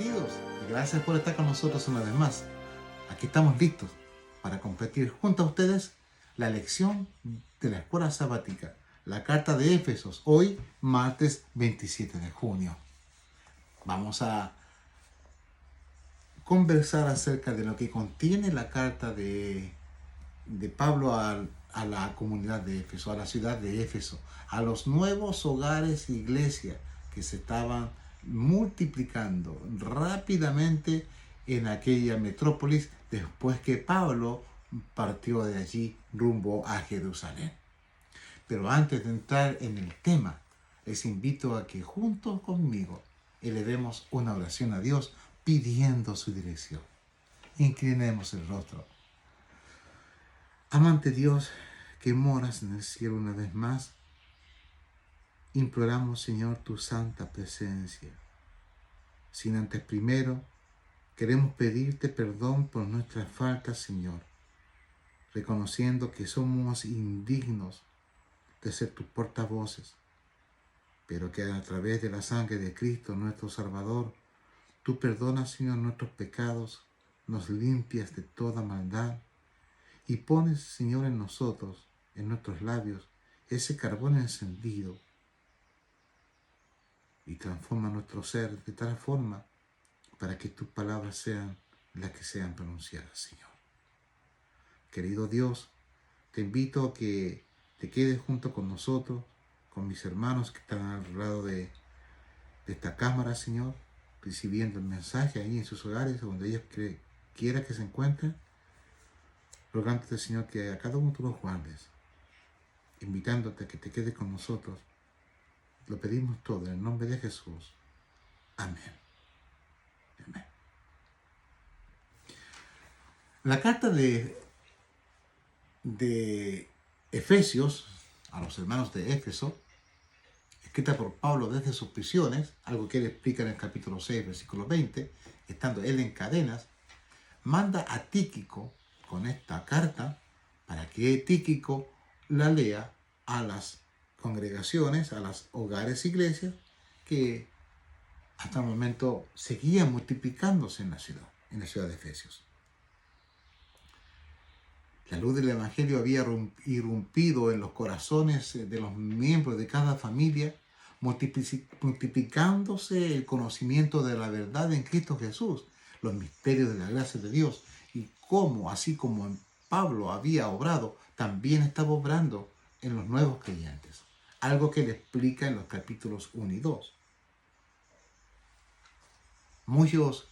bienvenidos y gracias por estar con nosotros una vez más. Aquí estamos listos para compartir junto a ustedes la lección de la escuela sabática, la carta de Éfesos, hoy martes 27 de junio. Vamos a conversar acerca de lo que contiene la carta de Pablo a la comunidad de Éfeso, a la ciudad de Éfeso, a los nuevos hogares e iglesias que se estaban multiplicando rápidamente en aquella metrópolis después que Pablo partió de allí rumbo a Jerusalén. Pero antes de entrar en el tema, les invito a que junto conmigo elevemos una oración a Dios pidiendo su dirección. Inclinemos el rostro. Amante Dios, que moras en el cielo una vez más, imploramos, Señor, tu santa presencia. Sin antes primero, queremos pedirte perdón por nuestras faltas, Señor, reconociendo que somos indignos de ser tus portavoces, pero que a través de la sangre de Cristo, nuestro Salvador, tú perdonas, Señor, nuestros pecados, nos limpias de toda maldad y pones, Señor, en nosotros, en nuestros labios, ese carbón encendido y transforma nuestro ser de tal forma para que tus palabras sean las que sean pronunciadas, Señor. Querido Dios, te invito a que te quedes junto con nosotros, con mis hermanos que están al lado de esta cámara, Señor, recibiendo el mensaje ahí en sus hogares, donde ellos quiera que se encuentren, rogándote, Señor, que a cada uno tú los guardes, invitándote a que te quedes con nosotros. Lo pedimos todo en el nombre de Jesús. Amén. Amén. La carta de Efesios a los hermanos de Éfeso, escrita por Pablo desde sus prisiones, algo que él explica en el capítulo 6, versículo 20, estando él en cadenas, manda a Tíquico con esta carta para que Tíquico la lea a las congregaciones, a los hogares e iglesias que hasta el momento seguían multiplicándose en la ciudad de Efesios. La luz del Evangelio había irrumpido en los corazones de los miembros de cada familia, multiplicándose el conocimiento de la verdad en Cristo Jesús, los misterios de la gracia de Dios, y cómo, así como en Pablo había obrado, también estaba obrando en los nuevos creyentes. Algo que le explica en los capítulos 1 y 2. Muchos,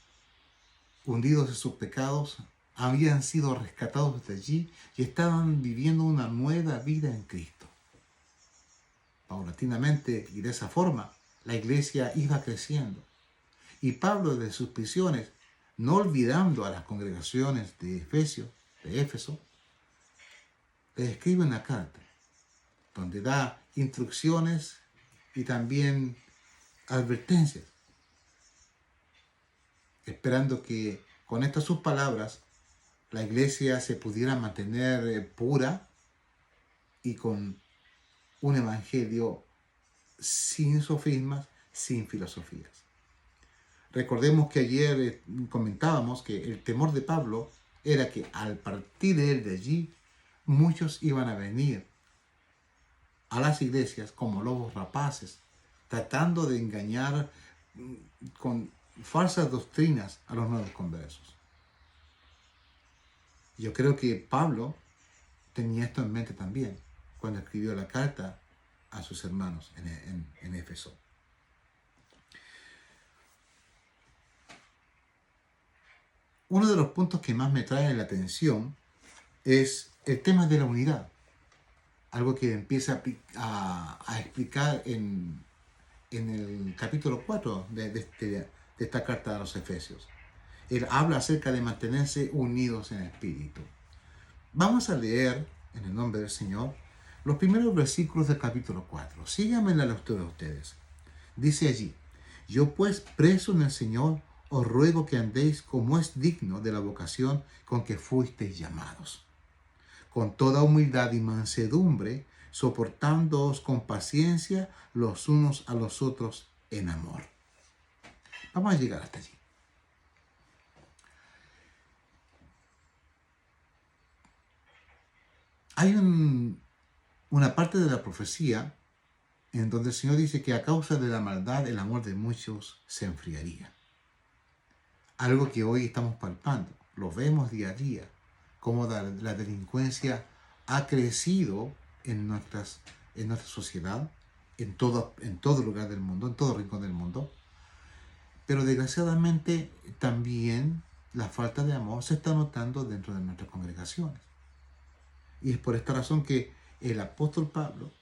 hundidos en sus pecados, habían sido rescatados de allí y estaban viviendo una nueva vida en Cristo. Paulatinamente y de esa forma, la iglesia iba creciendo. Y Pablo, desde sus prisiones, no olvidando a las congregaciones de Éfeso, les escribe una carta donde da instrucciones y también advertencias, esperando que con estas sus palabras la iglesia se pudiera mantener pura y con un evangelio sin sofismas, sin filosofías. Recordemos que ayer comentábamos que el temor de Pablo era que al partir él de allí, muchos iban a venir a las iglesias como lobos rapaces, tratando de engañar con falsas doctrinas a los nuevos conversos. Yo creo que Pablo tenía esto en mente también cuando escribió la carta a sus hermanos en Éfeso. Uno de los puntos que más me trae la atención es el tema de la unidad. Algo que empieza a explicar en el capítulo 4 de esta carta a los Efesios. Él habla acerca de mantenerse unidos en espíritu. Vamos a leer, en el nombre del Señor, los primeros versículos del capítulo 4. Síganme en la lectura de ustedes. Dice allí: yo pues, preso en el Señor, os ruego que andéis como es digno de la vocación con que fuisteis llamados, con toda humildad y mansedumbre, soportándoos con paciencia los unos a los otros en amor. Vamos a llegar hasta allí. Hay una parte de la profecía en donde el Señor dice que a causa de la maldad el amor de muchos se enfriaría. Algo que hoy estamos palpando, lo vemos día a día, cómo la delincuencia ha crecido en nuestra sociedad, en todo lugar del mundo, en todo rincón del mundo. Pero desgraciadamente también la falta de amor se está notando dentro de nuestras congregaciones. Y es por esta razón que el apóstol Pablo,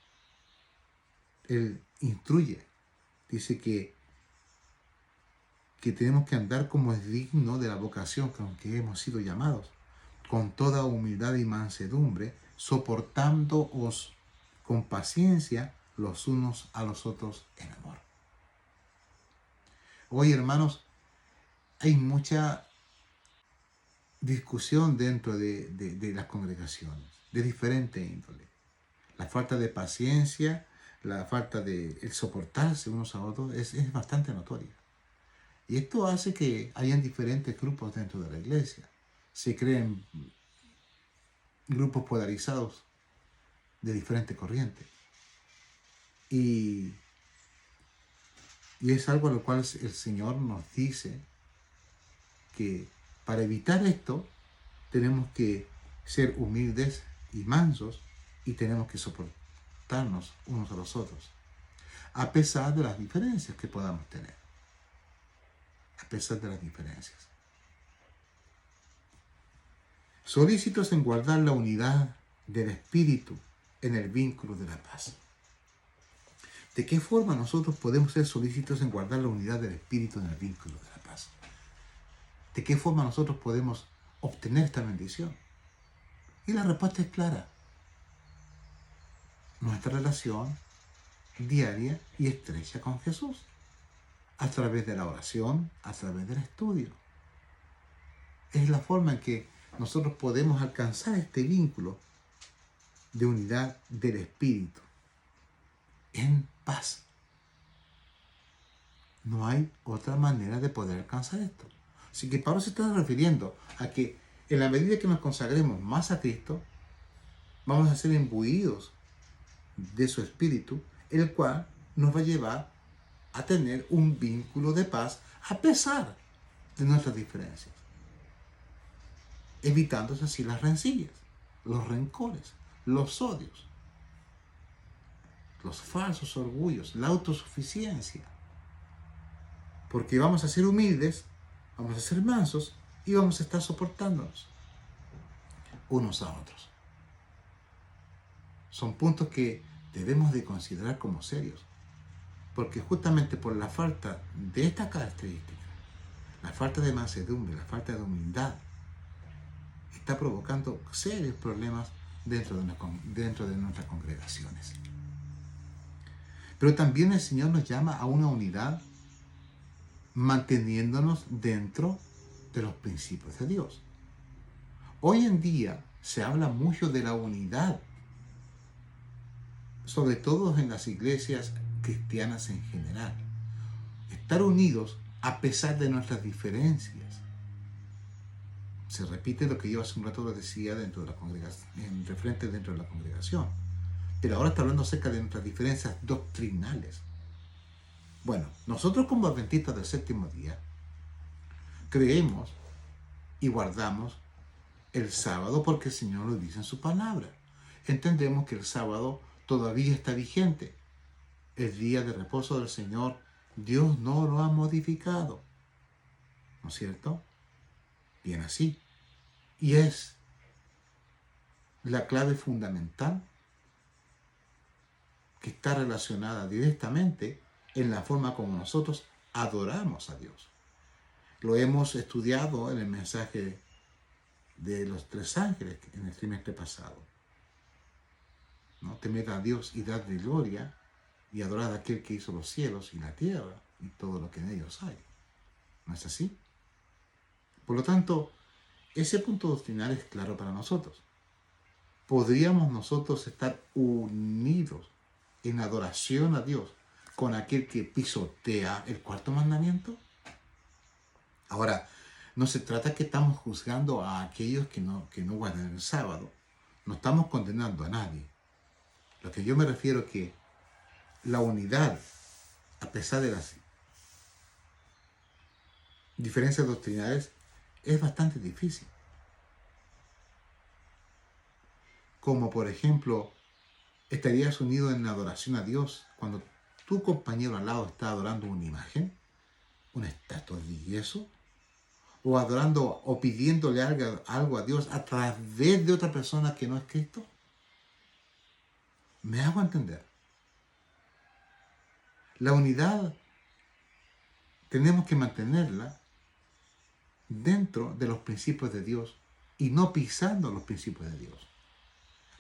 él instruye, dice que tenemos que andar como es digno de la vocación con que hemos sido llamados, con toda humildad y mansedumbre, soportándoos con paciencia los unos a los otros en amor. Hoy, hermanos, hay mucha discusión dentro de las congregaciones, de diferente índole. La falta de paciencia, la falta de el soportarse unos a otros es bastante notoria. Y esto hace que hayan diferentes grupos dentro de la iglesia. Se creen grupos polarizados de diferente corriente. Y es algo a lo cual el Señor nos dice que para evitar esto tenemos que ser humildes y mansos y tenemos que soportarnos unos a los otros, a pesar de las diferencias que podamos tener. A pesar de las diferencias. Solícitos en guardar la unidad del espíritu en el vínculo de la paz. ¿De qué forma nosotros podemos ser solícitos en guardar la unidad del espíritu en el vínculo de la paz? ¿De qué forma nosotros podemos obtener esta bendición? Y la respuesta es clara. Nuestra relación diaria y estrecha con Jesús, a través de la oración, a través del estudio. Es la forma en que nosotros podemos alcanzar este vínculo de unidad del espíritu en paz. No hay otra manera de poder alcanzar esto. Así que Pablo se está refiriendo a que en la medida que nos consagremos más a Cristo, vamos a ser imbuidos de su espíritu, el cual nos va a llevar a tener un vínculo de paz a pesar de nuestras diferencias, evitándose así las rencillas, los rencores, los odios, los falsos orgullos, la autosuficiencia. Porque vamos a ser humildes, vamos a ser mansos y vamos a estar soportándonos unos a otros. Son puntos que debemos de considerar como serios, porque justamente por la falta de esta característica, la falta de mansedumbre, la falta de humildad, está provocando serios problemas dentro de nuestras congregaciones. Pero también el Señor nos llama a una unidad manteniéndonos dentro de los principios de Dios. Hoy en día se habla mucho de la unidad, sobre todo en las iglesias cristianas en general. Estar unidos a pesar de nuestras diferencias. Se repite lo que yo hace un rato decía dentro de la congregación, referente dentro de la congregación. Pero ahora está hablando acerca de nuestras diferencias doctrinales. Bueno, nosotros como adventistas del séptimo día creemos y guardamos el sábado porque el Señor lo dice en su palabra. Entendemos que el sábado todavía está vigente. El día de reposo del Señor, Dios no lo ha modificado. ¿No es cierto? Bien así. Y es la clave fundamental que está relacionada directamente en la forma como nosotros adoramos a Dios. Lo hemos estudiado en el mensaje de los 3 ángeles en el trimestre pasado. ¿No? Temed a Dios y dadle gloria y adorad a aquel que hizo los cielos y la tierra y todo lo que en ellos hay. ¿No es así? Por lo tanto, ese punto doctrinal es claro para nosotros. ¿Podríamos nosotros estar unidos en adoración a Dios con aquel que pisotea el 4º mandamiento? Ahora, no se trata que estamos juzgando a aquellos que no guardan el sábado, No estamos condenando a nadie. Lo que yo me refiero es que la unidad, a pesar de las diferencias doctrinales, es bastante difícil. Como por ejemplo, ¿estarías unido en adoración a Dios cuando tu compañero al lado está adorando una imagen, una estatua de yeso? ¿O adorando o pidiéndole algo a Dios a través de otra persona que no es Cristo? ¿Me hago entender? La unidad tenemos que mantenerla dentro de los principios de Dios y no pisando los principios de Dios.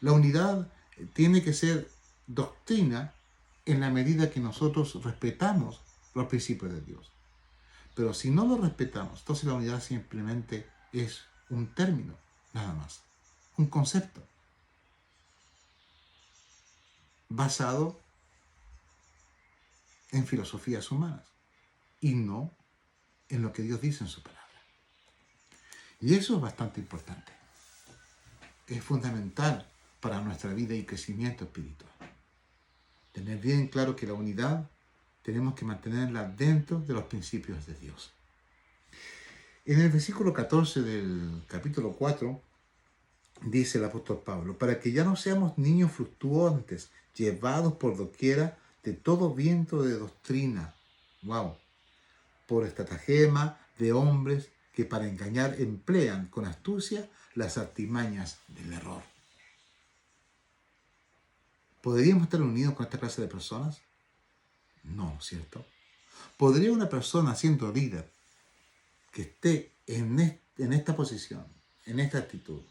La unidad tiene que ser doctrina en la medida que nosotros respetamos los principios de Dios. Pero si no lo respetamos, entonces la unidad simplemente es un término, nada más, un concepto basado en filosofías humanas y no en lo que Dios dice en su palabra. Y eso es bastante importante. Es fundamental para nuestra vida y crecimiento espiritual. Tener bien claro que la unidad tenemos que mantenerla dentro de los principios de Dios. En el versículo 14 del capítulo 4 dice el apóstol Pablo: para que ya no seamos niños fluctuantes, llevados por doquiera de todo viento de doctrina. ¡Wow! Por estratagema de hombres que para engañar emplean con astucia las artimañas del error. ¿Podríamos estar unidos con esta clase de personas? No, ¿cierto? ¿Podría una persona siendo líder que esté en esta posición, en esta actitud,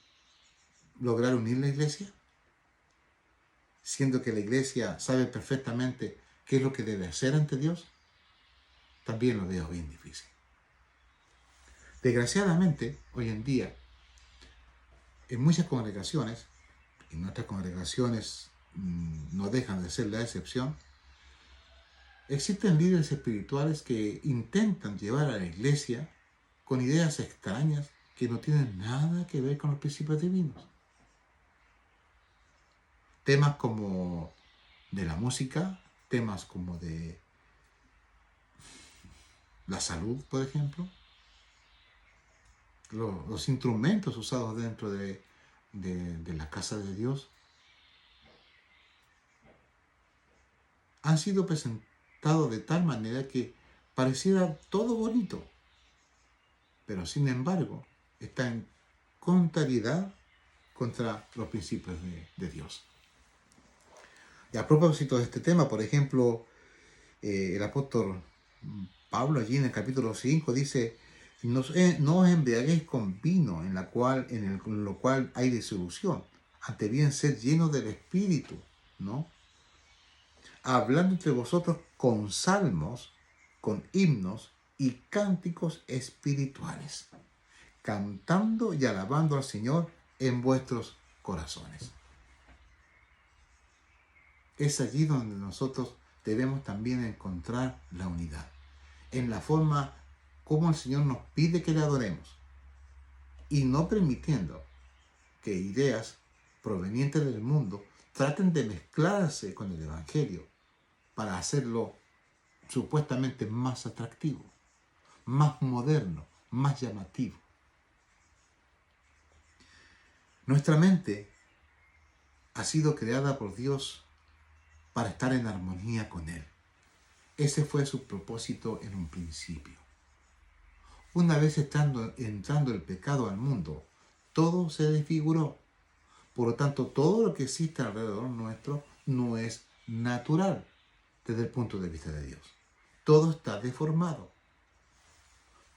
lograr unir la iglesia? Siendo que la iglesia sabe perfectamente qué es lo que debe hacer ante Dios, también lo veo bien difícil. Desgraciadamente, hoy en día, en muchas congregaciones, y nuestras congregaciones no dejan de ser la excepción, existen líderes espirituales que intentan llevar a la iglesia con ideas extrañas que no tienen nada que ver con los principios divinos. Temas como de la música, temas como de la salud, por ejemplo, los instrumentos usados dentro de la casa de Dios, han sido presentados de tal manera que pareciera todo bonito, pero sin embargo está en contrariedad contra los principios de Dios. Y a propósito de este tema, por ejemplo, el apóstol Pablo allí en el capítulo 5 dice: no os embriaguéis con vino en lo cual hay disolución, ante bien ser llenos del Espíritu, ¿no? Hablando entre vosotros con salmos, con himnos y cánticos espirituales, cantando y alabando al Señor en vuestros corazones. Es allí donde nosotros debemos también encontrar la unidad, en la forma como el Señor nos pide que le adoremos, y no permitiendo que ideas provenientes del mundo traten de mezclarse con el Evangelio para hacerlo supuestamente más atractivo, más moderno, más llamativo. Nuestra mente ha sido creada por Dios para estar en armonía con Él. Ese fue su propósito en un principio. Una vez entrando el pecado al mundo, todo se desfiguró. Por lo tanto, todo lo que existe alrededor nuestro no es natural desde el punto de vista de Dios. Todo está deformado.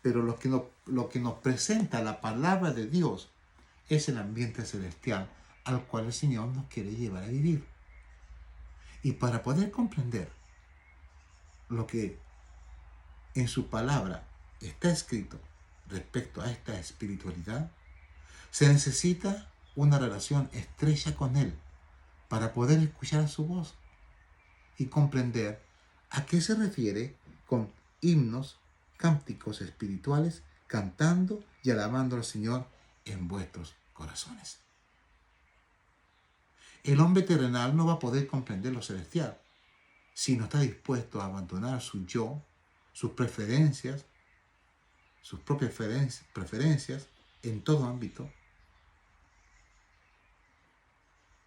Pero lo que nos presenta la palabra de Dios es el ambiente celestial al cual el Señor nos quiere llevar a vivir. Y para poder comprender lo que en su palabra está escrito respecto a esta espiritualidad, se necesita una relación estrecha con Él para poder escuchar su voz y comprender a qué se refiere con himnos, cánticos espirituales, cantando y alabando al Señor en vuestros corazones. El hombre terrenal no va a poder comprender lo celestial si no está dispuesto a abandonar su yo, sus preferencias, sus propias preferencias en todo ámbito,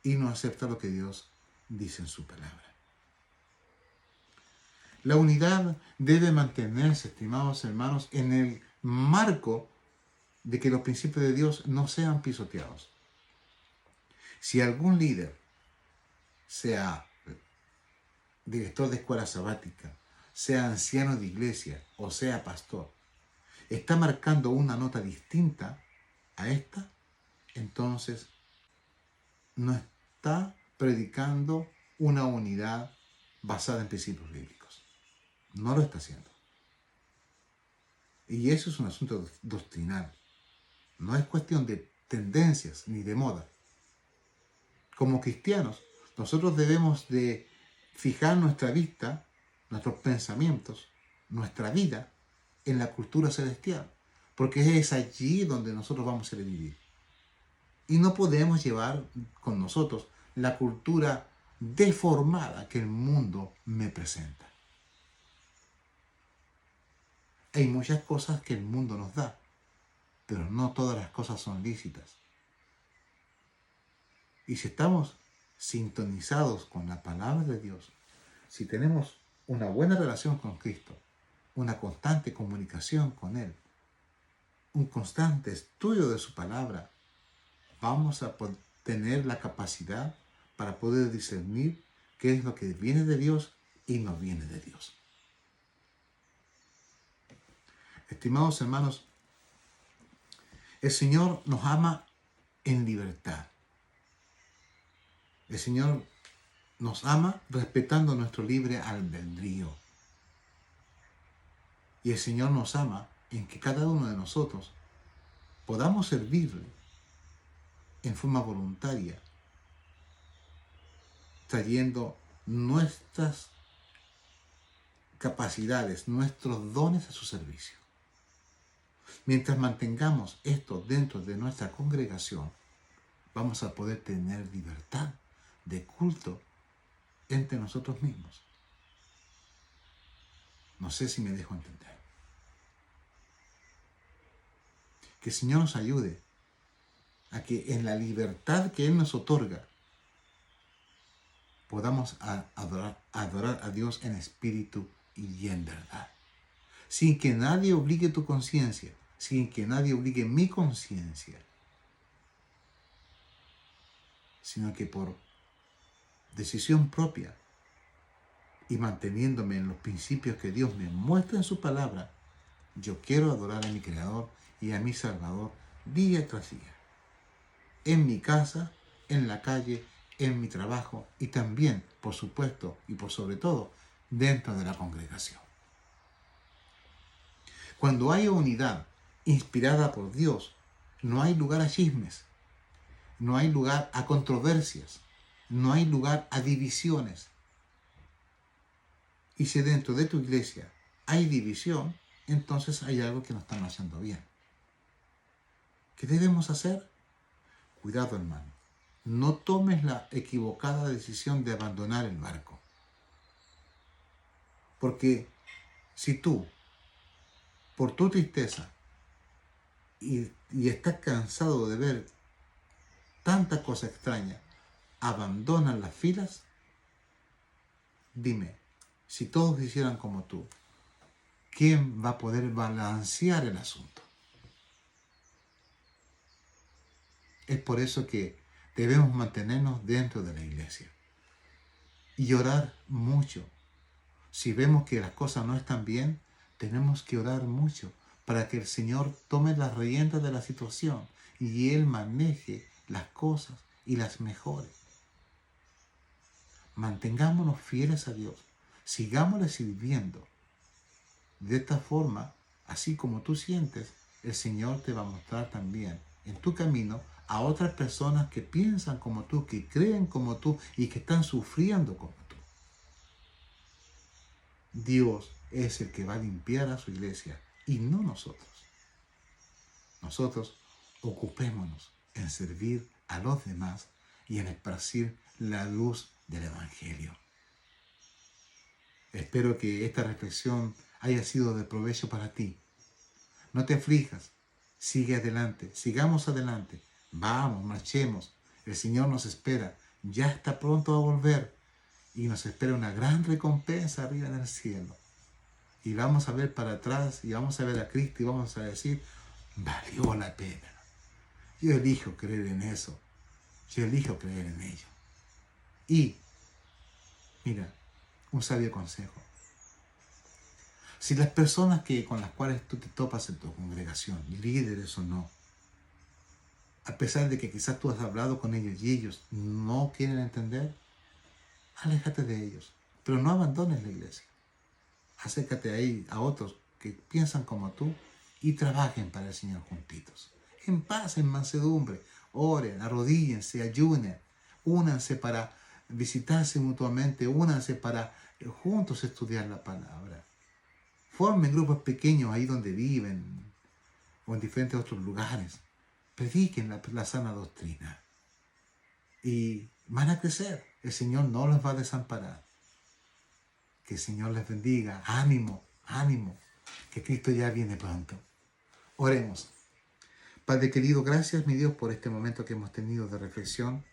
y no acepta lo que Dios dice en su palabra. La unidad debe mantenerse, estimados hermanos, en el marco de que los principios de Dios no sean pisoteados. Si algún líder, sea director de escuela sabática, sea anciano de iglesia o sea pastor, está marcando una nota distinta a esta, entonces no está predicando una unidad basada en principios bíblicos. No lo está haciendo. Y eso es un asunto doctrinal. No es cuestión de tendencias ni de moda. Como cristianos, nosotros debemos de fijar nuestra vista, nuestros pensamientos, nuestra vida en la cultura celestial, porque es allí donde nosotros vamos a vivir. Y no podemos llevar con nosotros la cultura deformada que el mundo me presenta. Hay muchas cosas que el mundo nos da, pero no todas las cosas son lícitas. Y si estamos sintonizados con la palabra de Dios, si tenemos una buena relación con Cristo, una constante comunicación con Él, un constante estudio de su palabra, vamos a tener la capacidad para poder discernir qué es lo que viene de Dios y no viene de Dios. Estimados hermanos, el Señor nos ama en libertad. El Señor nos ama respetando nuestro libre albedrío. Y el Señor nos ama en que cada uno de nosotros podamos servirle en forma voluntaria, trayendo nuestras capacidades, nuestros dones a su servicio. Mientras mantengamos esto dentro de nuestra congregación, vamos a poder tener libertad de culto entre nosotros mismos. No sé si me dejo entender. Que el Señor nos ayude a que en la libertad que Él nos otorga podamos adorar a Dios en espíritu y en verdad. Sin que nadie obligue tu conciencia, sin que nadie obligue mi conciencia, sino que por decisión propia y manteniéndome en los principios que Dios me muestra en su palabra, yo quiero adorar a mi Creador y a mi Salvador día tras día. En mi casa, en la calle, en mi trabajo y también, por supuesto y por sobre todo, dentro de la congregación. Cuando hay unidad inspirada por Dios, no hay lugar a chismes, no hay lugar a controversias, no hay lugar a divisiones. Y si dentro de tu iglesia hay división, entonces hay algo que no está marchando bien. ¿Qué debemos hacer? Cuidado, hermano. No tomes la equivocada decisión de abandonar el barco. Porque si tú, por tu tristeza, y estás cansado de ver tanta cosa extraña, abandonas las filas, dime, si todos hicieran como tú, ¿quién va a poder balancear el asunto? Es por eso que debemos mantenernos dentro de la iglesia y orar mucho. Si vemos que las cosas no están bien, tenemos que orar mucho para que el Señor tome las riendas de la situación y Él maneje las cosas y las mejore. Mantengámonos fieles a Dios, sigámosle sirviendo. De esta forma, así como tú sientes, el Señor te va a mostrar también en tu camino a otras personas que piensan como tú, que creen como tú y que están sufriendo como tú. Dios es el que va a limpiar a su iglesia y no nosotros. Nosotros ocupémonos en servir a los demás y en esparcir la luz del Evangelio. Espero que esta reflexión haya sido de provecho para ti. No te aflijas, sigue adelante, sigamos adelante, vamos, marchemos. El Señor nos espera, ya está pronto a volver y nos espera una gran recompensa arriba en el cielo. Y vamos a ver para atrás y vamos a ver a Cristo y vamos a decir, valió la pena. Yo elijo creer en eso, yo elijo creer en ello. Y, mira, un sabio consejo. Si las personas con las cuales tú te topas en tu congregación, líderes o no, a pesar de que quizás tú has hablado con ellos y ellos no quieren entender, aléjate de ellos, pero no abandones la iglesia. Acércate ahí a otros que piensan como tú y trabajen para el Señor juntitos. En paz, en mansedumbre, oren, arrodíllense, ayunen, únanse para visitarse mutuamente, únanse para juntos estudiar la palabra. Formen grupos pequeños ahí donde viven o en diferentes otros lugares. Prediquen la sana doctrina. Y van a crecer. El Señor no los va a desamparar. Que el Señor les bendiga. Ánimo, ánimo. Que Cristo ya viene pronto. Oremos. Padre querido, gracias, mi Dios, por este momento que hemos tenido de reflexión.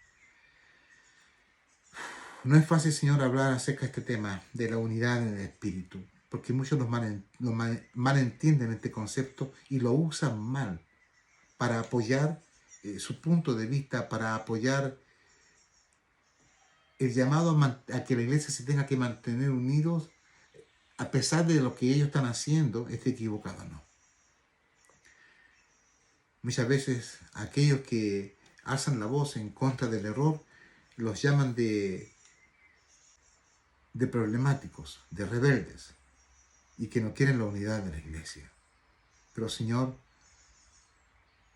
No es fácil, Señor, hablar acerca de este tema de la unidad en el Espíritu, porque muchos malentienden este concepto y lo usan mal para apoyar su punto de vista, para apoyar el llamado a que la iglesia se tenga que mantener unidos a pesar de lo que ellos están haciendo, esté equivocado o no. Muchas veces aquellos que alzan la voz en contra del error los llaman de problemáticos, de rebeldes, y que no quieren la unidad de la iglesia. Pero Señor,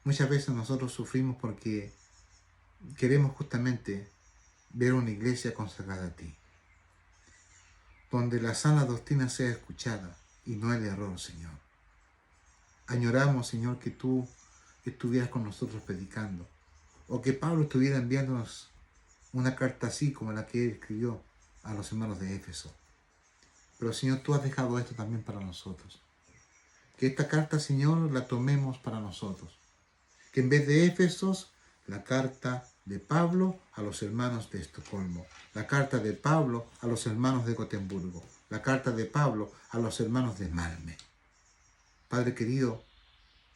muchas veces nosotros sufrimos porque queremos justamente ver una iglesia consagrada a ti, donde la sana doctrina sea escuchada y no el error, Señor. Añoramos, Señor, que tú estuvieras con nosotros predicando, o que Pablo estuviera enviándonos una carta así como la que él escribió a los hermanos de Éfeso. Pero, Señor, tú has dejado esto también para nosotros. Que esta carta, Señor, la tomemos para nosotros. Que en vez de Éfesos, la carta de Pablo a los hermanos de Estocolmo, la carta de Pablo a los hermanos de Gotemburgo, la carta de Pablo a los hermanos de Malme. Padre querido,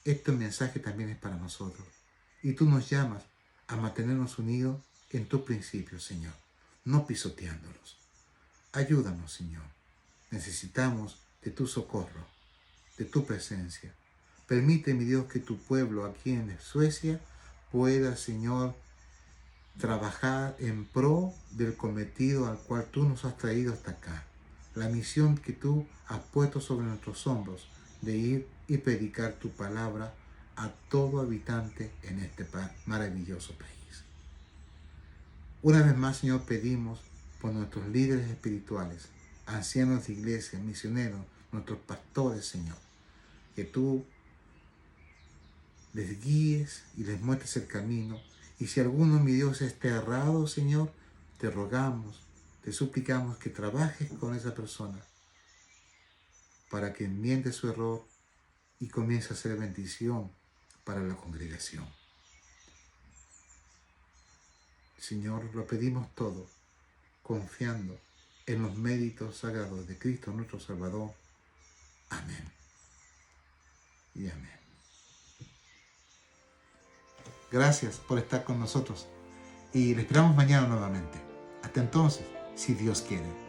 este mensaje también es para nosotros. Y tú nos llamas a mantenernos unidos en tus principios, Señor, no pisoteándolos. Ayúdanos, Señor. Necesitamos de tu socorro, de tu presencia. Permite, mi Dios, que tu pueblo aquí en Suecia pueda, Señor, trabajar en pro del cometido al cual tú nos has traído hasta acá. La misión que tú has puesto sobre nuestros hombros de ir y predicar tu palabra a todo habitante en este maravilloso país. Una vez más, Señor, pedimos por nuestros líderes espirituales, ancianos de iglesia, misioneros, nuestros pastores, Señor, que tú les guíes y les muestres el camino. Y si alguno, mi Dios, esté errado, Señor, te rogamos, te suplicamos que trabajes con esa persona para que enmiende su error y comience a ser bendición para la congregación. Señor, lo pedimos todo, confiando en los méritos sagrados de Cristo nuestro Salvador. Amén. Y amén. Gracias por estar con nosotros y le esperamos mañana nuevamente. Hasta entonces, si Dios quiere.